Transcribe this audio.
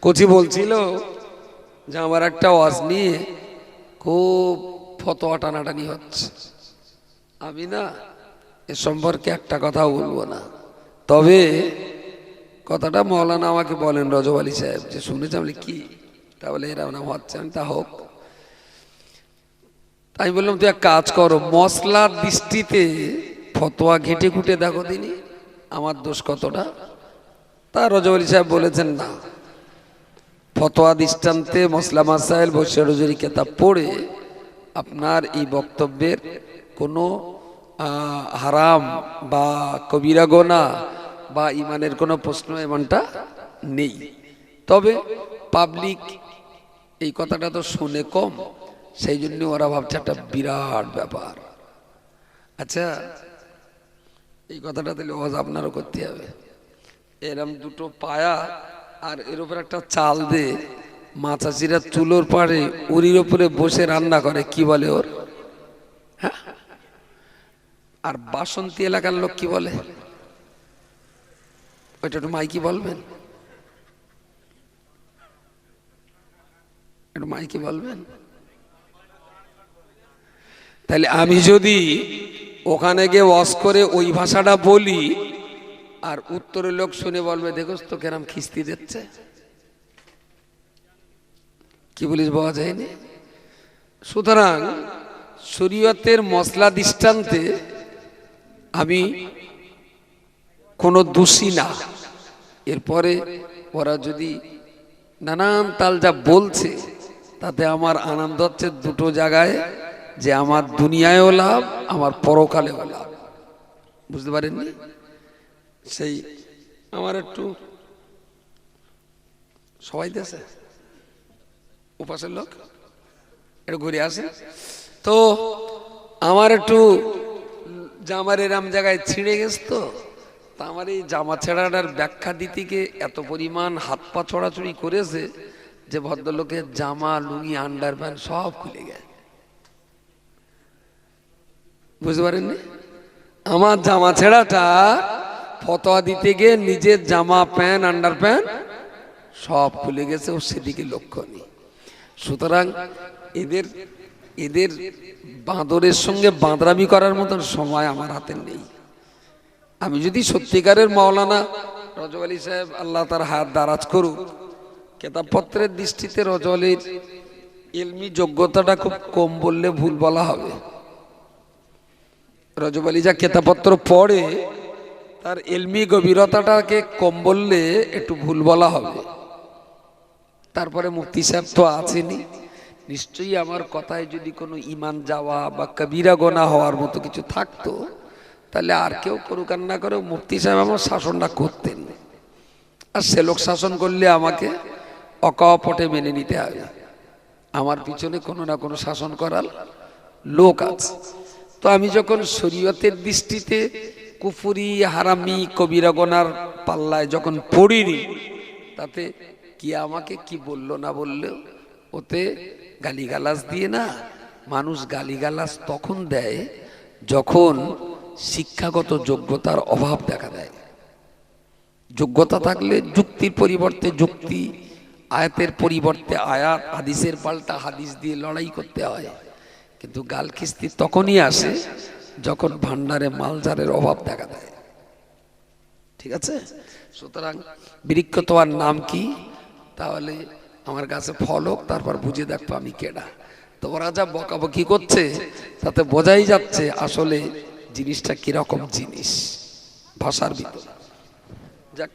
কোচি বলছিল যে আমার একটা ওয়াজ নিয়ে খুব ফতোয়া টানাটানি হচ্ছে। আমি না এ সম্পর্কে একটা কথা বলবো না, তবে কথাটা মৌলানা আমাকে বলেন, রজব আলী সাহেব, যে শুনেছি। আমি কি তা বলে এরা নাম হচ্ছে, আমি তা হোক। তাই বললাম তুই এক কাজ করো, মশলার দৃষ্টিতে ফতোয়া ঘেটে ঘুটে দেখো তিনি আমার দোষ কতটা। তা রজব আলী সাহেব বলেছেন না, ফতোয়া দৃষ্টান্তে মসলা মাসাইল বৈশ্যরজুরি কেতাব পড়ে আপনার এই বক্তব্যের কোনো হারাম বা কবিরা গোনা বা ইমানের কোনো প্রশ্ন এমনটা নেই। তবে পাবলিক এই কথাটা তো শুনে কম, সেই জন্য ওরা ভাবছে একটা বিরাট ব্যাপার। আচ্ছা, এই কথাটা তাহলে ওয়াজ আপনারও করতে হবে। এরম দুটো পায়া আর এর উপর একটা চাল দে, মাছাচিরা চুলোর পাড়ে উড়ির উপরে বসে রান্না করে, কি বলে ওর? হ্যাঁ, আর বাসন্তী এলাকার লোক কি বলে ওইটা একটু মাইকি বলবেন, একটু মাইকি বলবেন। তাহলে আমি যদি ওখানে গিয়ে ওয়াজ করে ওই ভাষাটা বলি আর উত্তরের লোক শুনে বলবে দেখোস তো কেরাম খিস্তি দিচ্ছে, কি বলিস বলা যায়নি। সুতরাং শরীয়তের মশলা দৃষ্টান্তে আমি কোনো দোষী না। এরপরে ওরা যদি নানান তাল যা বলছে তাতে আমার আনন্দ হচ্ছে দুটো জায়গায়, যে আমার দুনিয়ায়ও লাভ, আমার পরকালেও লাভ। বুঝতে পারেননি? সেই আমার একটু সবাই দেশে উপাসের লোক একটু ঘুরে আসে, তো আমার একটু জামার এরাম জায়গায় ছিঁড়ে গেছে, তো আমার এই জামা ছেঁড়াটার ব্যাখ্যা দিতে গিয়ে এত পরিমাণ হাত পা ছড়াছড়ি করেছে যে ভদ্রলোকের জামা লুঙ্গি আন্ডার প্যান্ট সব খুলে গেছে। বুঝতে পারেননি? আমার জামা ছেঁড়াটা ফতোয়া দিতে গিয়ে নিজের জামা প্যান্ট আন্ডার প্যান্ট সব খুলে গেছে, ও সেদিকে লক্ষ্য নেই। সুতরাং এদের এদের বাঁদরের সঙ্গে বাঁদরামি করার মতন সময় আমার হাতে নেই। আমি যদি সত্যিকারের মাওলানা রজব আলী সাহেব, আল্লাহ তার হাত দারাজ করুক, কেতাবপত্রের দৃষ্টিতে রজব আলীর ইলমি যোগ্যতাটা খুব কম বললে ভুল বলা হবে। রজব আলী যা কেতাবপত্র পড়ে তার ইলমি গভীরতাটাকে কম বললে একটু ভুল বলা হবে। তারপরে মুফতি সাহেব তো আছেনই, নিশ্চয়ই আমার কথায় যদি কোনো ইমান যাওয়া বা কবিরা গোনা হওয়ার মতো কিছু থাকতো তাহলে আর কেউ করুক আর না করে মুফতি সাহেব আমার শাসনটা করতেন। আর সে লোক শাসন করলে আমাকে অকপটে মেনে নিতে হবে। আমার পিছনে কোনো না কোনো শাসন করার লোক আছে। তো আমি যখন শরীয়তের দৃষ্টিতে কুফরি হারামি কবিরা গোনার পাল্লায় যখন পড়িনি, তাতে কি আমাকে কি বললো না বললেও ওতে গালিগালাজ দিয়ে না। মানুষ গালিগালাজ তখন দেয় যখন শিক্ষাগত যোগ্যতার অভাব দেখা দেয়। যোগ্যতা থাকলে যুক্তির পরিবর্তে যুক্তি, আয়াতের পরিবর্তে আয়াত, হাদিসের পাল্টা হাদিস দিয়ে লড়াই করতে হয়। কিন্তু গাল খিস্তি তখনই আসে যখন ভান্ডারে মালজারের অভাব দেখা দেয়। ঠিক আছে? সুতরাং বৃক্ষ তোমার নাম কি, তাহলে আমার কাছে ফল হোক, তারপর বুঝে দেখবো আমি কেডা। তো ওরা যা বকাবকি করছে তাতে বোঝাই যাচ্ছে আসলে জিনিসটা কিরকম জিনিস ভাষার ভিতর। যাক।